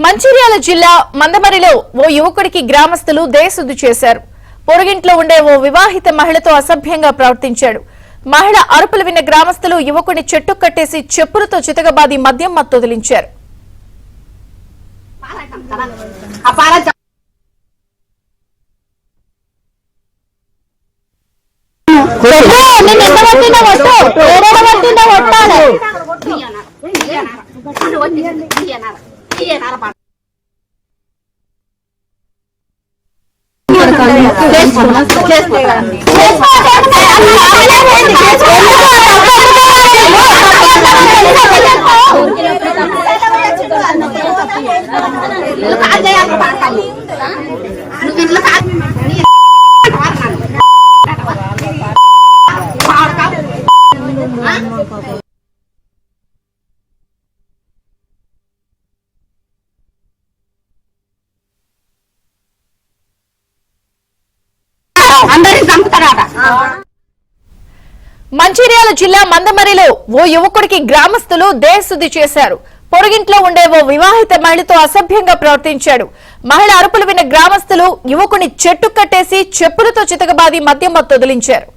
మంచిర్యాల జిల్లా మందమరిలో ఓ యువకుడికి గ్రామస్తులు దేశశుద్ధి చేశారు. పొరుగింట్లో ఉండే ఓ వివాహిత మహిళతో అసభ్యంగా ప్రవర్తించాడు. మహిళ అరుపులు విన్న గ్రామస్తులు యువకుడిని చెట్టు కట్టేసి చెప్పులతో చితకబాది మద్యం మత్తు వదిలించారు. మంచిర్యాల జిల్లా మందమరిలో ఓ యువకుడికి గ్రామస్తులు దేశశుద్ధి చేశారు. పొరుగింట్లో ఉండే ఓ వివాహిత మహిళతో అసభ్యంగా ప్రవర్తించాడు. మహిళ అరుపులు విన్న గ్రామస్తులు యువకుని చెట్టు కట్టేసి చెప్పులతో చితకబాది మద్యం మత్తు వదిలించారు.